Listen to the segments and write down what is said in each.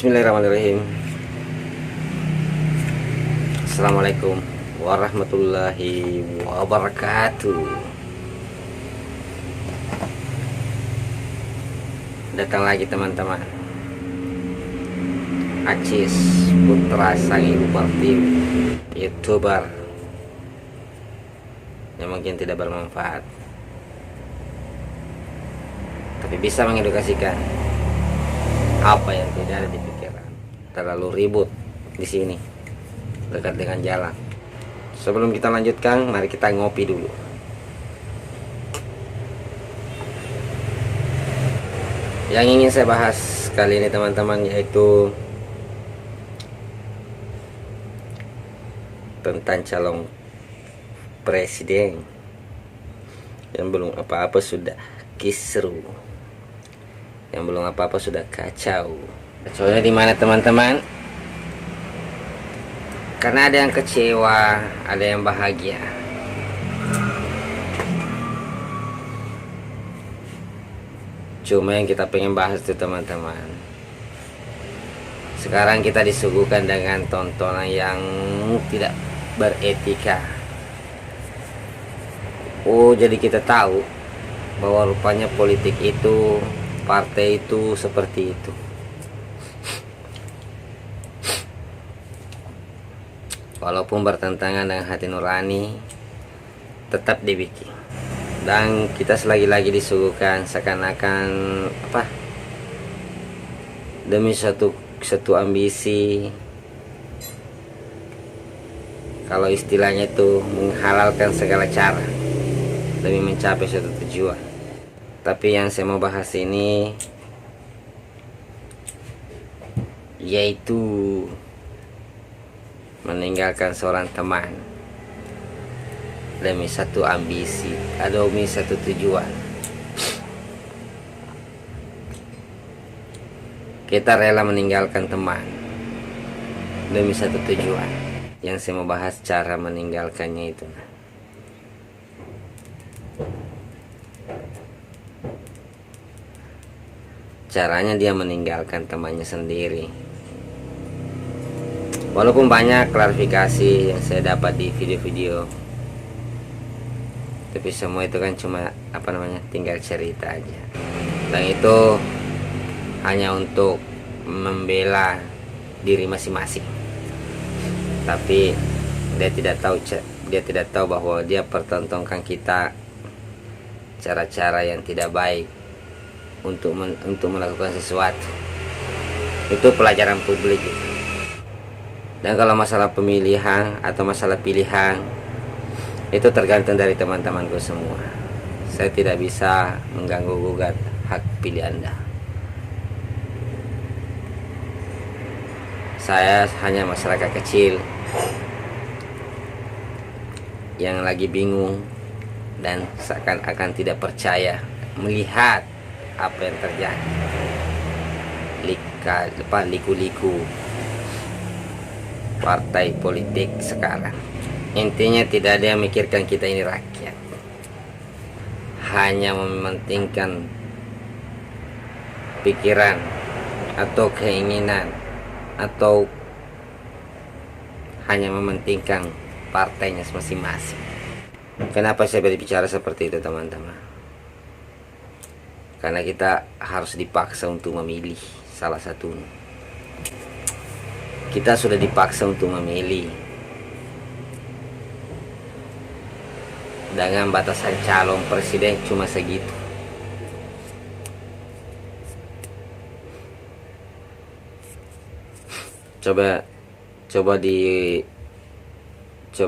Bismillahirrahmanirrahim. Assalamualaikum warahmatullahi wabarakatuh. Datang lagi teman-teman, Acis putra sang ibu pertiwi, YouTuber yang mungkin tidak bermanfaat tapi bisa mengedukasikan apa yang tidak ada di pikiran. Terlalu ribut di sini dekat dengan jalan. Sebelum kita lanjutkan, mari kita ngopi dulu. Yang ingin saya bahas kali ini teman-teman yaitu tentang calon presiden yang belum apa-apa sudah kisru, yang belum apa-apa sudah kacau. Kacaunya di mana teman-teman? Karena ada yang kecewa, ada yang bahagia. Cuma yang kita pengen bahas itu teman-teman, sekarang kita disuguhkan dengan tontonan yang tidak beretika. Oh, jadi kita tahu bahwa rupanya politik itu, partai itu seperti itu. Walaupun bertentangan dengan hati nurani, tetap dibikin. Dan kita selagi-lagi disuguhkan seakan-akan apa? Demi satu ambisi. Kalau istilahnya itu menghalalkan segala cara demi mencapai suatu tujuan. Tapi yang saya mau bahas ini yaitu meninggalkan seorang teman demi satu ambisi atau demi satu tujuan. Kita rela meninggalkan teman demi satu tujuan. Yang saya mau bahas cara meninggalkannya itu. Caranya dia meninggalkan temannya sendiri. Walaupun banyak klarifikasi yang saya dapat di video-video, tapi semua itu kan cuma tinggal cerita aja. Dan itu hanya untuk membela diri masing-masing. Tapi dia tidak tahu bahwa dia pertontonkan kita cara-cara yang tidak baik untuk melakukan sesuatu. Itu pelajaran publik gitu. Dan kalau masalah pemilihan atau masalah pilihan, itu tergantung dari teman-temanku semua. Saya tidak bisa mengganggu-gugat hak pilih Anda. Saya hanya masyarakat kecil yang lagi bingung dan seakan-akan tidak percaya melihat apa yang terjadi. Liku-liku partai politik sekarang. Intinya tidak ada yang memikirkan kita ini rakyat, hanya mementingkan pikiran atau keinginan, atau hanya mementingkan partainya masing-masing. Kenapa saya berbicara seperti itu teman-teman? Karena kita harus dipaksa untuk memilih salah satunya. Kita sudah dipaksa untuk memilih dengan batasan calon presiden cuma segitu. Coba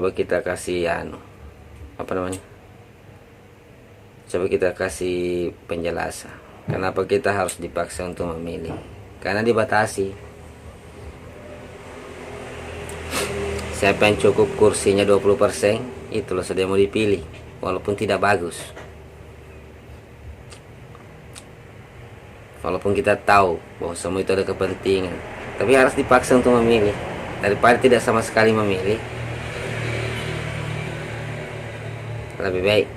kita kasih coba kita kasih penjelasan kenapa kita harus dipaksa untuk memilih. Karena dibatasi. Siapa yang cukup kursinya 20%, itulah sudah mau dipilih walaupun tidak bagus. Walaupun kita tahu bahwa semua itu ada kepentingan, tapi harus dipaksa untuk memilih. Daripada tidak sama sekali memilih, lebih baik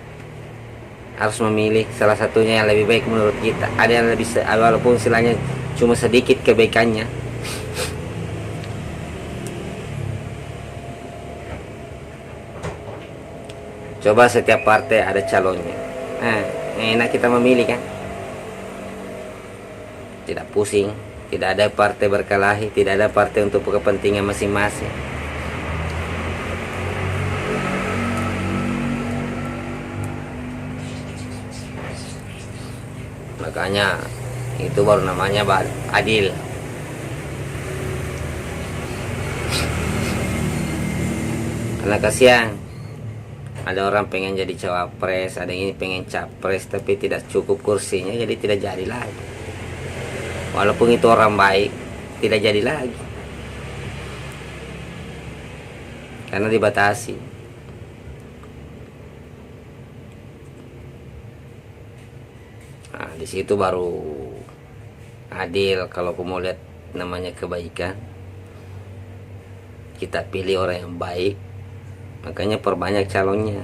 harus memilih salah satunya yang lebih baik menurut kita. Ada yang lebih, walaupun istilahnya cuma sedikit kebaikannya, Coba setiap partai ada calonnya. Nah, enak kita memilih kan? Tidak pusing, tidak ada partai berkelahi, tidak ada partai untuk kepentingan masing-masing. Makanya itu baru namanya adil. Karena kasihan, ada orang pengen jadi cawapres, ada yang ini pengen capres, tapi tidak cukup kursinya, jadi tidak jadi lagi. Walaupun itu orang baik, tidak jadi lagi karena dibatasi. Nah, di situ baru adil. Kalau aku mau lihat namanya kebaikan, kita pilih orang yang baik, makanya perbanyak calonnya.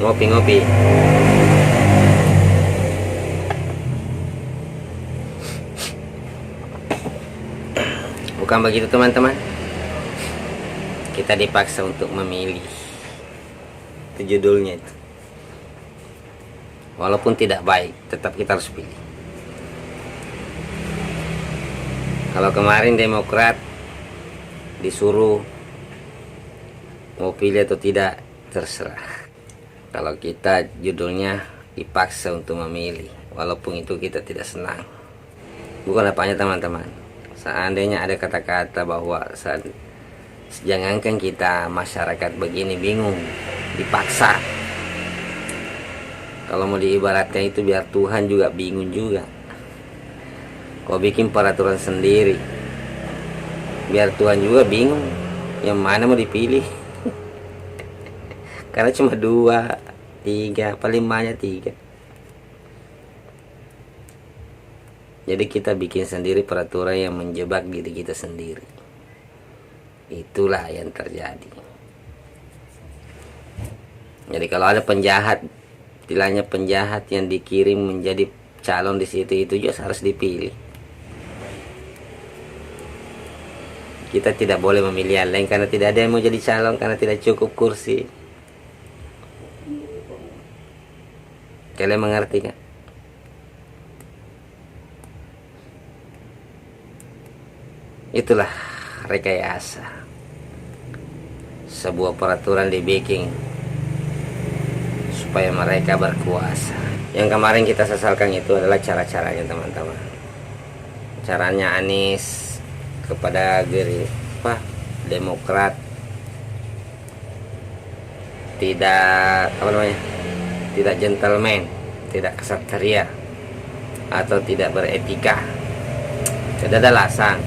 Ngopi-ngopi. Bukan begitu teman-teman, kita dipaksa untuk memilih. Itu judulnya itu. Walaupun tidak baik, tetap kita harus pilih. Kalau kemarin Demokrat disuruh mau pilih atau tidak, terserah. Kalau kita judulnya dipaksa untuk memilih, walaupun itu kita tidak senang. Bukan apanya teman-teman. Seandainya ada kata-kata bahwa jangankan kita masyarakat begini bingung, dipaksa. Kalau mau diibaratkan itu biar Tuhan juga bingung juga. Kau bikin peraturan sendiri, biar Tuhan juga bingung yang mana mau dipilih. Karena cuma 2, 3, paling banyak 3. Jadi kita bikin sendiri peraturan yang menjebak diri kita sendiri. Itulah yang terjadi. Jadi kalau ada penjahat, istilahnya penjahat yang dikirim menjadi calon di situ, itu juga harus dipilih. Kita tidak boleh memilih yang lain karena tidak ada yang mau jadi calon, karena tidak cukup kursi. Kalian mengerti kan? Itulah rekayasa. Sebuah peraturan dibikin supaya mereka berkuasa. Yang kemarin kita sesalkan itu adalah cara-caranya teman-teman. Caranya Anies kepada Demokrat tidak tidak gentleman, tidak kesatria, atau tidak beretika. Tidak ada alasan.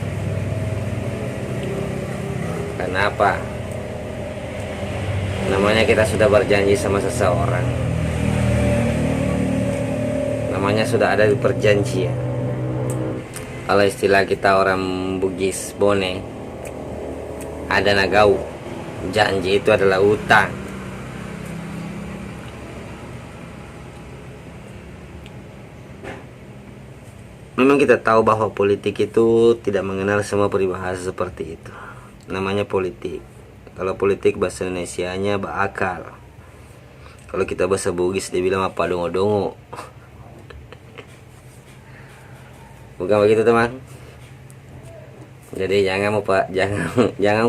Kenapa? Namanya kita sudah berjanji sama seseorang. Namanya sudah ada di perjanjian. Kalau istilah kita orang Bugis Bone, ada nagau. Janji itu adalah utang. Memang kita tahu bahwa politik itu tidak mengenal semua peribahasa seperti itu. Namanya politik. Kalau politik bahasa Indonesianya bakal. Kalau kita bahasa Bugis dibilang apa dongo-dongo. Bukan begitu teman. Jadi jangan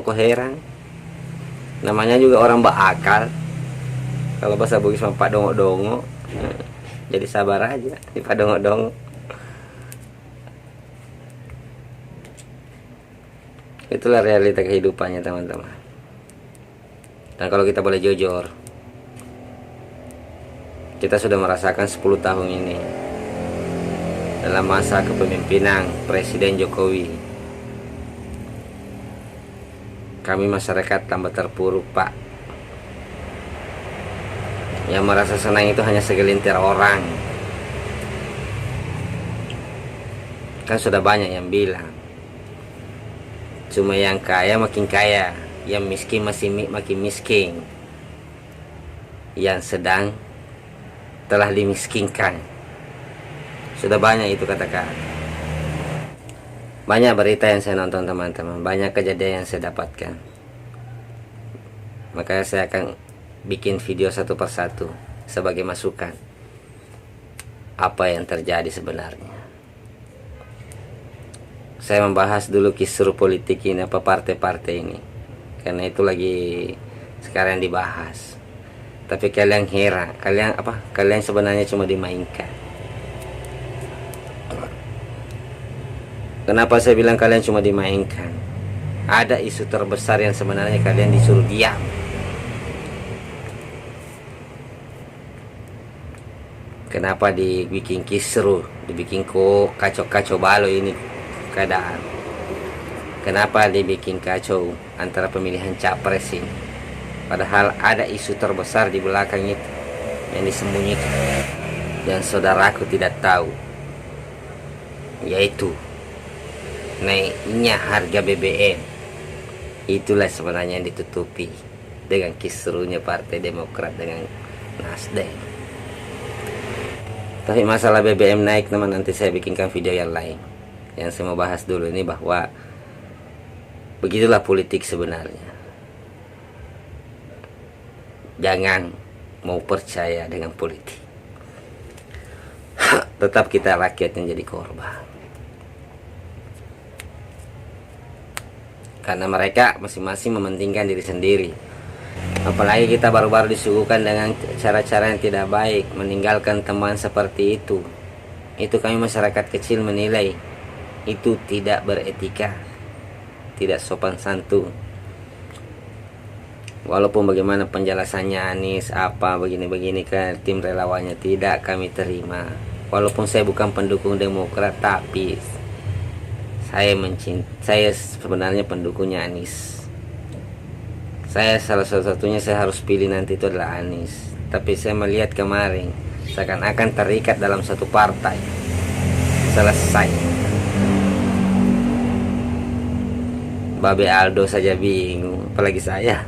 kau heran. Namanya juga orang bakal. Kalau bahasa Bugis apa dongo-dongo. Jadi sabar aja di dongo-dongo. Itulah realita kehidupannya teman-teman. Dan kalau kita boleh jujur, kita sudah merasakan 10 tahun ini dalam masa kepemimpinan Presiden Jokowi. Kami masyarakat tambah terpuruk Pak. Yang merasa senang itu hanya segelintir orang. Kan sudah banyak yang bilang, cuma yang kaya makin kaya, yang miskin masih makin miskin, yang sedang telah dimiskinkan. Sudah banyak itu katakan. Banyak berita yang saya nonton teman-teman, banyak kejadian yang saya dapatkan. Makanya saya akan bikin video satu persatu sebagai masukan apa yang terjadi sebenarnya. Saya membahas dulu kisruh politik ini, apa partai-partai ini, karena itu lagi sekarang dibahas. Tapi kalian heran, kalian sebenarnya cuma dimainkan. Kenapa saya bilang kalian cuma dimainkan? Ada isu terbesar yang sebenarnya kalian disuruh diam. Kenapa dibikin kisruh, dibikin kacau-kacau balau ini keadaan? Kenapa dibikin kacau antara pemilihan capres ini? Padahal ada isu terbesar di belakang itu yang disembunyikan, yang saudaraku tidak tahu, yaitu naiknya harga BBM. Itulah sebenarnya yang ditutupi dengan kisruhnya Partai Demokrat dengan Nasdem. Tapi masalah BBM naik teman, nanti saya bikinkan video yang lain. Yang saya mau bahas dulu ini bahwa begitulah politik sebenarnya. Jangan mau percaya dengan politik. Tetap kita rakyat yang jadi korban. Karena mereka masing-masing mementingkan diri sendiri. Apalagi kita baru-baru disuguhkan dengan cara-cara yang tidak baik, meninggalkan teman seperti itu. Itu kami masyarakat kecil menilai itu tidak beretika, tidak sopan santun. Walaupun bagaimana penjelasannya Anies apa begini-begini ke tim relawannya, tidak kami terima. Walaupun saya bukan pendukung Demokrat, tapi saya sebenarnya pendukungnya Anies. Saya salah satunya saya harus pilih nanti itu adalah Anies. Tapi saya melihat kemarin seakan-akan terikat dalam satu partai. Selesai. Babe Aldo saja bingung, apalagi saya.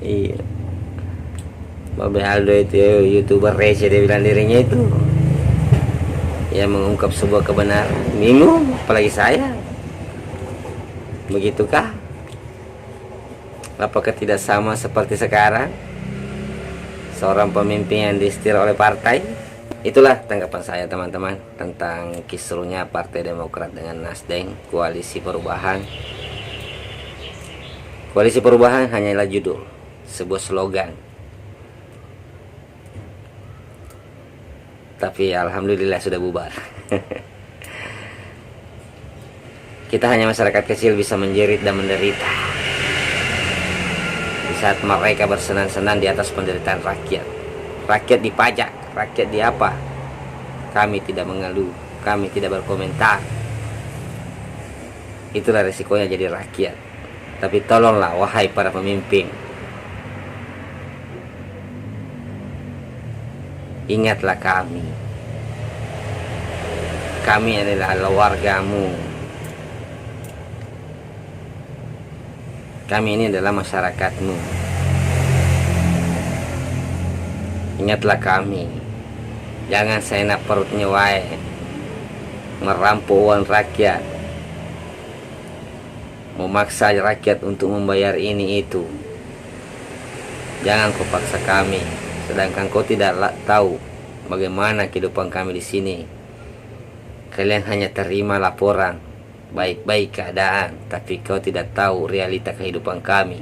Iya. Babe Aldo itu YouTuber receh, dia bilang dirinya itu ya mengungkap sebuah kebenaran. Bingung, apalagi saya. Begitukah? Apakah tidak sama seperti sekarang? Seorang pemimpin yang disetir oleh partai. Itulah tanggapan saya teman-teman tentang kisruhnya Partai Demokrat dengan Nasdem, Koalisi Perubahan. Koalisi Perubahan hanyalah judul, sebuah slogan. Tapi alhamdulillah sudah bubar. Kita hanya masyarakat kecil bisa menjerit dan menderita saat mereka bersenang-senang di atas penderitaan rakyat. Rakyat dipajak, rakyat di apa? Kami tidak mengeluh, kami tidak berkomentar. Itulah resikonya jadi rakyat. Tapi tolonglah wahai para pemimpin, ingatlah kami. Kami adalah wargamu. Kami ini adalah masyarakatmu. Ingatlah kami. Jangan seenak perutnya wae merampok uang rakyat, memaksa rakyat untuk membayar ini itu. Jangan kau paksa kami, sedangkan kau tidak tahu bagaimana kehidupan kami di sini. Kalian hanya terima laporan baik-baik keadaan, tapi kau tidak tahu realita kehidupan kami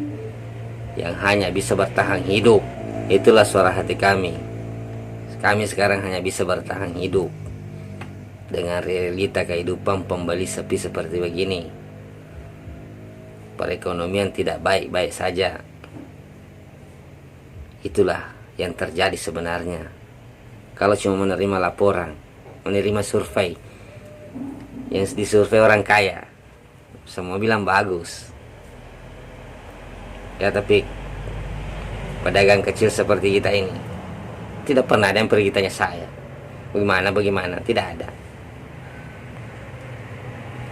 yang hanya bisa bertahan hidup. Itulah suara hati kami. Kami sekarang hanya bisa bertahan hidup dengan realita kehidupan pembeli sepi seperti begini. Perekonomian tidak baik-baik saja. Itulah yang terjadi sebenarnya. Kalau cuma menerima laporan, menerima survei, yang disurvei orang kaya, semua bilang bagus. Ya tapi pedagang kecil seperti kita ini tidak pernah ada yang pergi tanya saya bagaimana, tidak ada.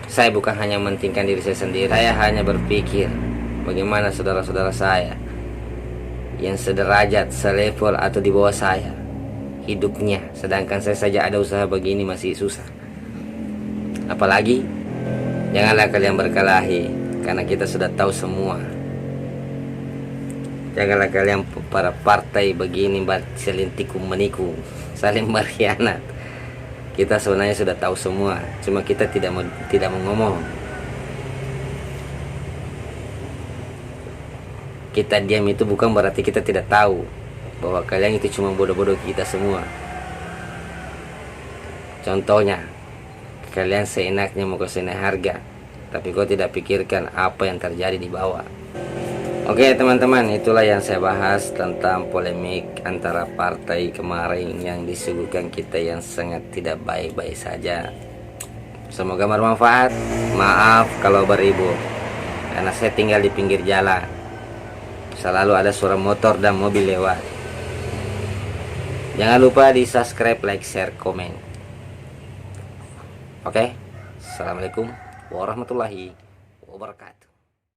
Saya bukan hanya mementingkan diri saya sendiri, saya hanya berpikir bagaimana saudara-saudara saya yang sederajat, selevel atau di bawah saya hidupnya, sedangkan saya saja ada usaha begini masih susah. Apalagi janganlah kalian berkelahi, karena kita sudah tahu semua Janganlah kalian para partai begini saling tikung menikung, saling berkhianat. Kita sebenarnya sudah tahu semua, cuma kita tidak mau ngomong. Kita diam itu bukan berarti kita tidak tahu bahwa kalian itu cuma bodoh-bodoh kita semua. Contohnya, kalian seenaknya mau kesini harga, tapi kau tidak pikirkan apa yang terjadi di bawah. Oke teman-teman, itulah yang saya bahas tentang polemik antara partai kemarin yang disuguhkan kita yang sangat tidak baik-baik saja. Semoga bermanfaat. Maaf kalau beribu, karena saya tinggal di pinggir jalan. Selalu ada suara motor dan mobil lewat. Jangan lupa di subscribe, like, share, komen. Oke, assalamualaikum warahmatullahi wabarakatuh.